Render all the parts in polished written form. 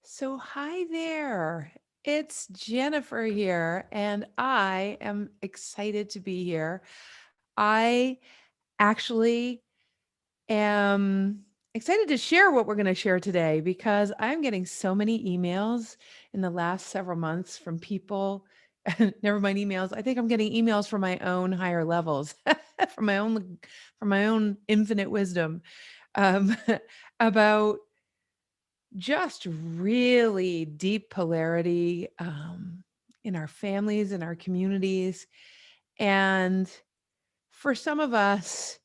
So, hi there. It's Jennifer here, and I am excited to be here. I actually am excited to share what we're going to share today because I'm getting so many emails in the last several months from people. Never mind emails. I think I'm getting emails from my own higher levels, from my own infinite wisdom, um, about just really deep polarity in our families, in our communities. And for some of us,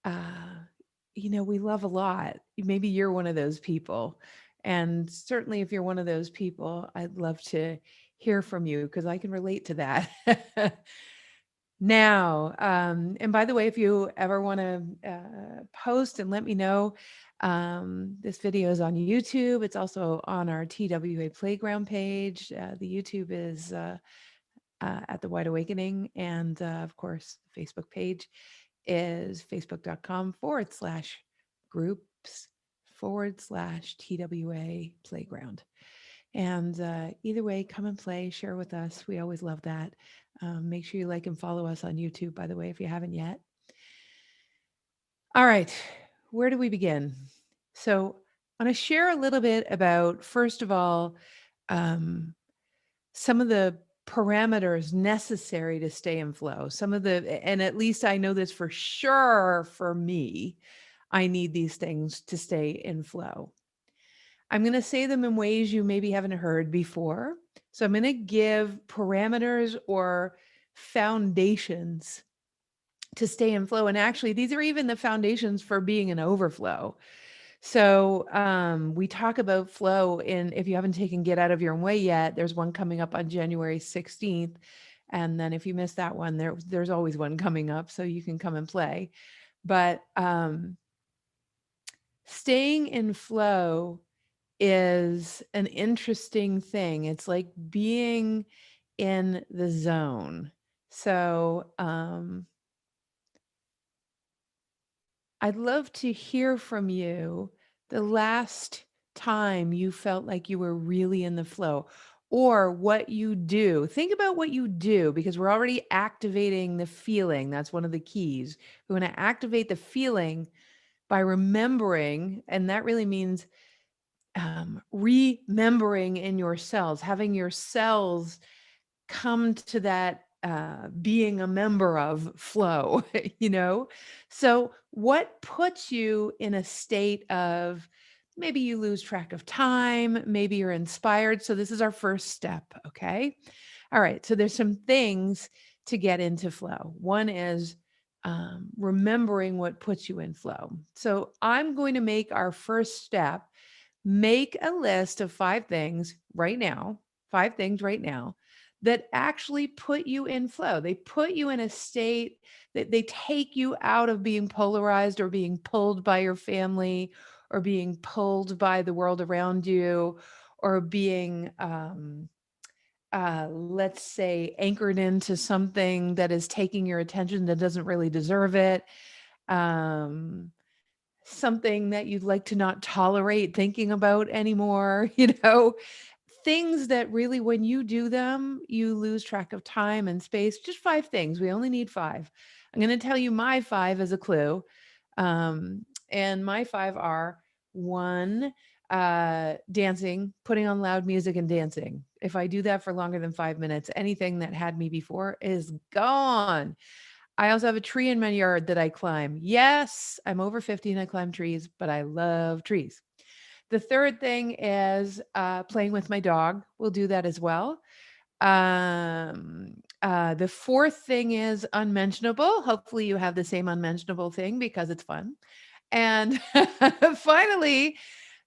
uh, we love a lot. Maybe you're one of those people. And certainly, if you're one of those people, I'd love to hear from you because I can relate to that. Now, and by the way, if you ever want to post and let me know, this video is on YouTube. It's also on our TWA Playground page. The YouTube is at the Wide Awakening. And of course, the Facebook page is facebook.com/groups/TWA Playground. And either way, come and play, share with us. We always love that. Make sure you like and follow us on YouTube, by the way, if you haven't yet. All right, where do we begin? So, I want to share a little bit about, first of all, um, some of the parameters necessary to stay in flow. And at least I know this for sure for me, I need these things to stay in flow. I'm going to say them in ways you maybe haven't heard before. So I'm going to give parameters or foundations to stay in flow. And actually, these are even the foundations for being an overflow. So we talk about flow in, if you haven't taken Get Out of Your Own Way yet, there's one coming up on January 16th. And then if you missed that one, there's always one coming up, so you can come and play. But staying in flow is an interesting thing. It's like being in the zone. So I'd love to hear from you the last time you felt like you were really in the flow, or what you do. Think about what you do because we're already activating the feeling. That's one of the keys. We want to activate the feeling by remembering, and that really means remembering in your cells, having your cells come to that being a member of flow, you know? So, what puts you in a state of maybe you lose track of time, maybe you're inspired? So, this is our first step, okay? All right. So, there's some things to get into flow. One is remembering what puts you in flow. So, I'm going to make our first step make a list of 5 things right now that actually put you in flow. They put you in a state that they take you out of being polarized or being pulled by your family or being pulled by the world around you or being, let's say, anchored into something that is taking your attention that doesn't really deserve it. Um, Something that you'd like to not tolerate thinking about anymore, things that really, when you do them, you lose track of time and space. Just 5 things. We only need 5. I'm going to tell you my 5 as a clue. And my 5 are: 1, dancing, putting on loud music and dancing. If I do that for longer than 5 minutes, anything that had me before is gone. I also have a tree in my yard that I climb. Yes, I'm over 50 and I climb trees, but I love trees. The third thing is playing with my dog. We'll do that as well. The fourth thing is unmentionable. Hopefully, you have the same unmentionable thing because it's fun. And finally,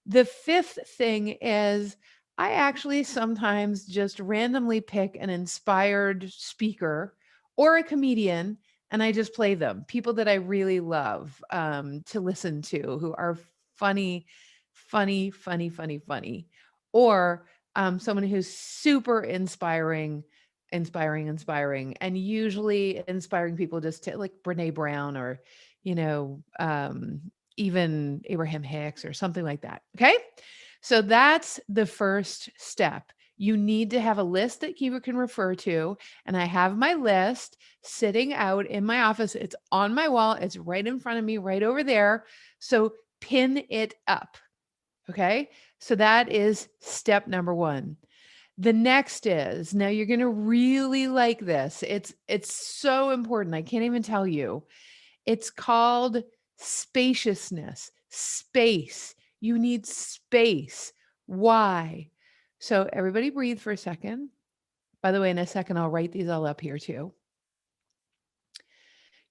the fifth thing is I actually sometimes just randomly pick an inspired speaker or a comedian and I just play them. People that I really love to listen to who are funny, funny, funny, funny, funny. Or someone who's super inspiring, and usually inspiring people just to like Brene Brown or, you know, even Abraham Hicks or something like that. Okay. So that's the first step. You need to have a list that you can refer to. And I have my list sitting out in my office. It's on my wall. It's right in front of me, right over there. So pin it up. Okay. So that is step number one. The next is, now you're going to really like this. It's so important. I can't even tell you. It's called spaciousness, space. You need space. Why? So everybody breathe for a second. By the way, in a second, I'll write these all up here too.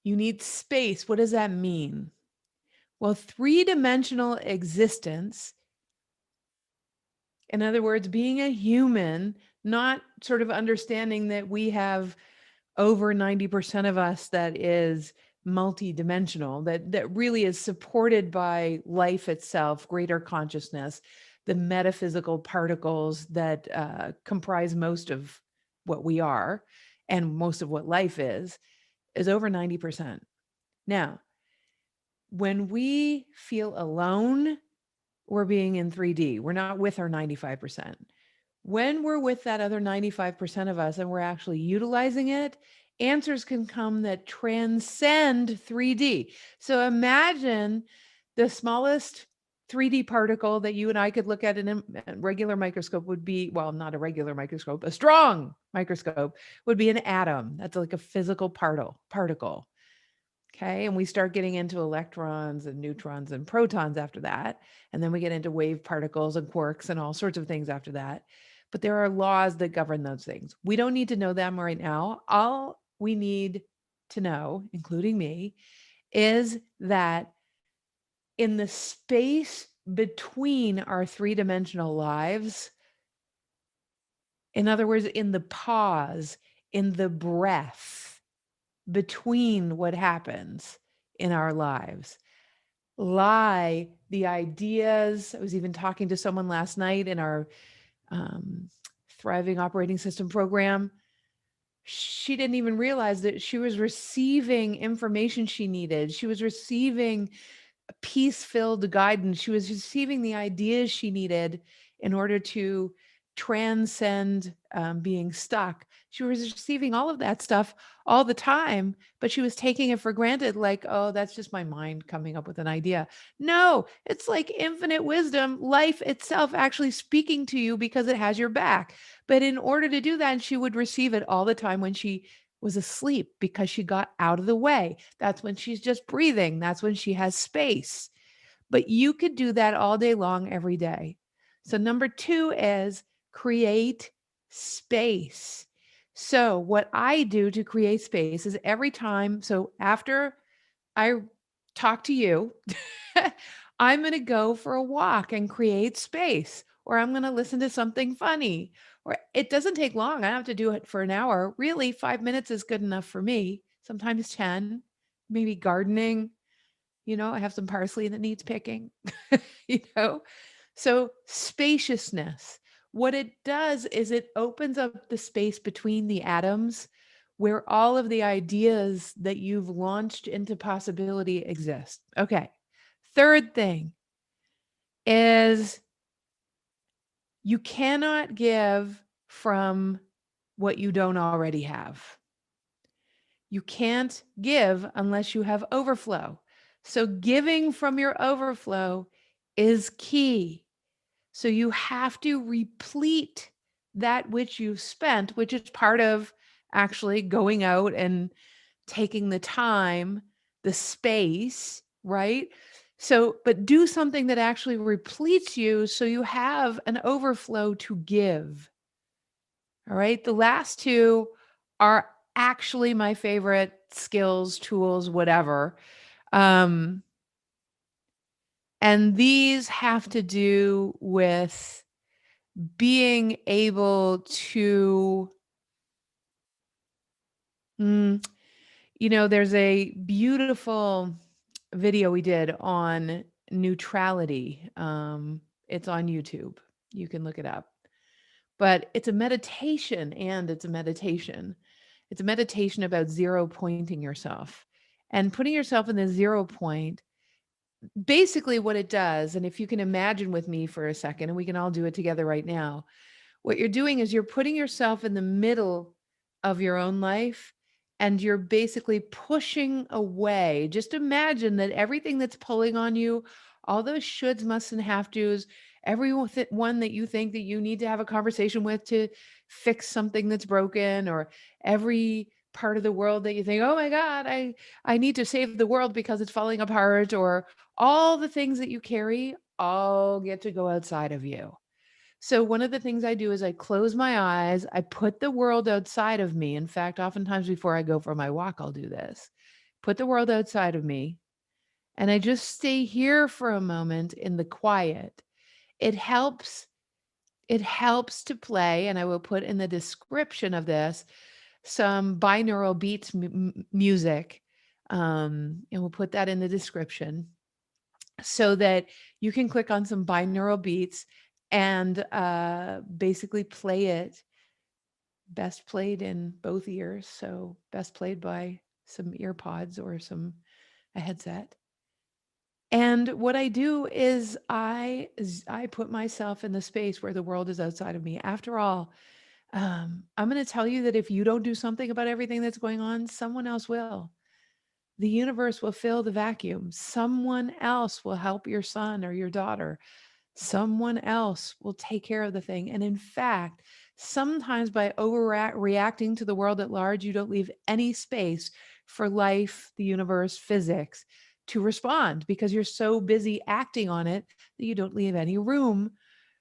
You need space. What does that mean? Well, three-dimensional existence, in other words, being a human, not sort of understanding that we have over 90% of us that is multidimensional, that really is supported by life itself, greater consciousness, the metaphysical particles that comprise most of what we are and most of what life is over 90%. Now, when we feel alone, we're being in 3D. We're not with our 95%. When we're with that other 95% of us and we're actually utilizing it, answers can come that transcend 3D. So imagine the smallest 3D particle that you and I could look at in a regular microscope would be, well, not a regular microscope, a strong microscope would be an atom. That's like a physical particle. Okay. And we start getting into electrons and neutrons and protons after that. And then we get into wave particles and quarks and all sorts of things after that. But there are laws that govern those things. We don't need to know them right now. All we need to know, including me, is that in the space between our three-dimensional lives, in other words, in the pause, in the breath between what happens in our lives, lie the ideas. I was even talking to someone last night in our Thriving Operating System program. She didn't even realize that she was receiving information she needed. She was receiving peace-filled guidance. She was receiving the ideas she needed in order to transcend being stuck. She was receiving all of that stuff all the time, but she was taking it for granted, like, oh, that's just my mind coming up with an idea. No, it's like infinite wisdom, life itself actually speaking to you because it has your back. But in order to do that, she would receive it all the time when she was asleep because she got out of the way. That's when she's just breathing. That's when she has space. But you could do that all day long, every day. So, number two is create space. So, what I do to create space is every time, so after I talk to you, I'm going to go for a walk and create space, or I'm going to listen to something funny, or it doesn't take long. I don't have to do it for an hour. Really, 5 minutes is good enough for me. Sometimes 10, maybe gardening. I have some parsley that needs picking, you know? So spaciousness, what it does is it opens up the space between the atoms where all of the ideas that you've launched into possibility exist. Okay. Third thing is you cannot give from what you don't already have. You can't give unless you have overflow. So giving from your overflow is key. So you have to replete that which you've spent, which is part of actually going out and taking the time, the space, right? So, but do something that actually repletes you so you have an overflow to give. All right. The last two are actually my favorite skills, tools, whatever. Um, and these have to do with being able to, mm, there's a beautiful video we did on neutrality. It's on YouTube. You can look it up. But it's a meditation and it's a meditation. It's a meditation about zero pointing yourself and putting yourself in the 0 point basically what it does, and if you can imagine with me for a second, and we can all do it together right now, what you're doing is you're putting yourself in the middle of your own life and you're basically pushing away. Just imagine that everything that's pulling on you, all those shoulds, musts, and have tos, everyone one that you think that you need to have a conversation with to fix something that's broken, or every part of the world that you think, oh my God, I need to save the world because it's falling apart, or all the things that you carry all get to go outside of you. So one of the things I do is I close my eyes, I put the world outside of me. In fact, oftentimes before I go for my walk, I'll do this. Put the world outside of me, and I just stay here for a moment in the quiet. It helps to play, and I will put in the description of this some binaural beats music. And we'll put that in the description so that you can click on some binaural beats and basically play it. Best played in both ears, so best played by some ear pods or a headset. And what I do is I put myself in the space where the world is outside of me. After all, I'm going to tell you that if you don't do something about everything that's going on, someone else will. The universe will fill the vacuum. Someone else will help your son or your daughter. Someone else will take care of the thing. And in fact, sometimes by overreacting to the world at large, you don't leave any space for life, the universe, physics to respond because you're so busy acting on it that you don't leave any room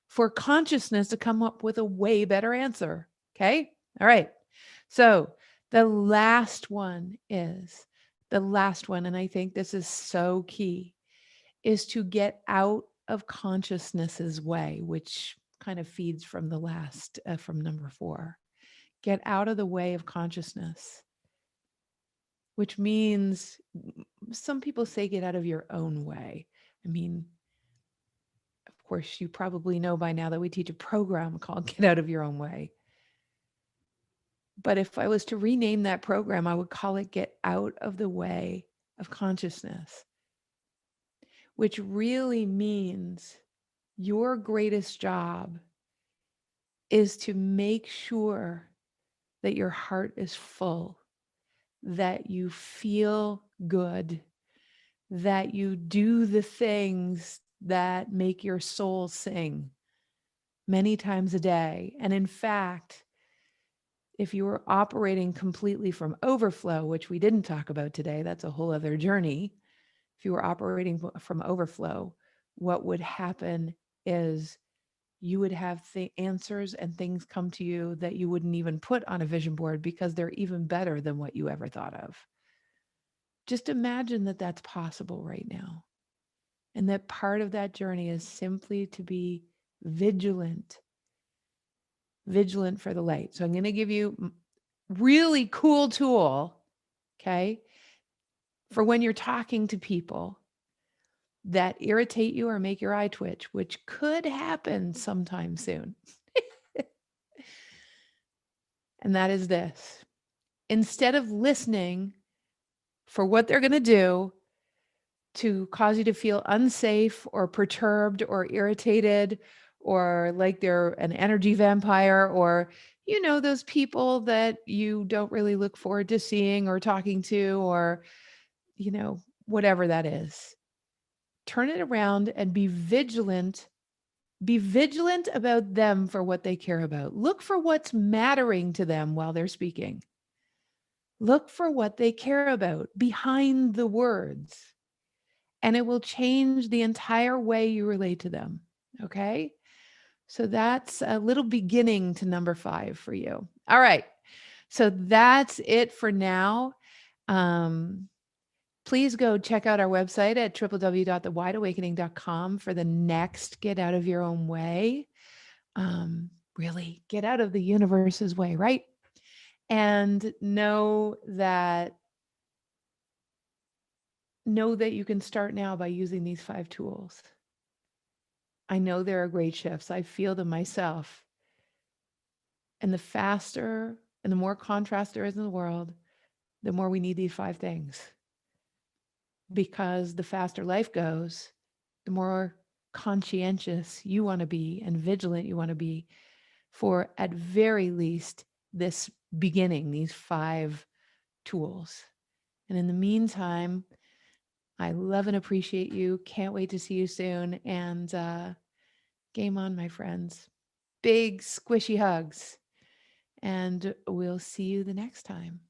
for consciousness to come up with a way better answer. Okay. All right. So the last one, and I think this is so key, is to get out of consciousness's way, which kind of feeds from the last, from number 4. Get out of the way of consciousness, which means some people say get out of your own way. I mean, of course, you probably know by now that we teach a program called Get Out of Your Own Way. But if I was to rename that program, I would call it Get Out of the Way of Consciousness, which really means your greatest job is to make sure that your heart is full, that you feel good, that you do the things that make your soul sing many times a day. And in fact, if you were operating completely from overflow, which we didn't talk about today, that's a whole other journey. If you were operating from overflow, what would happen is you would have answers and things come to you that you wouldn't even put on a vision board because they're even better than what you ever thought of. Just imagine that that's possible right now. And that part of that journey is simply to be vigilant for the light. So I'm going to give you a really cool tool, okay, for when you're talking to people that irritate you or make your eye twitch, which could happen sometime soon. And that is this. Instead of listening for what they're going to do to cause you to feel unsafe or perturbed or irritated or like they're an energy vampire, or, those people that you don't really look forward to seeing or talking to, or, whatever that is, turn it around and be vigilant. Be vigilant about them for what they care about. Look for what's mattering to them while they're speaking. Look for what they care about behind the words, and it will change the entire way you relate to them. Okay. So that's a little beginning to number 5 for you. All right. So that's it for now. Please go check out our website at www.thewideawakening.com for the next Get Out of Your Own Way. Really get out of the universe's way, right? And know that you can start now by using these 5 tools. I know there are great shifts. I feel them myself. And the faster and the more contrast there is in the world, the more we need these 5 things. because the faster life goes, the more conscientious you want to be and vigilant you want to be for, at very least, this beginning, these 5 tools. And in the meantime, I love and appreciate you. Can't wait to see you soon. And game on, my friends. Big squishy hugs. And we'll see you the next time.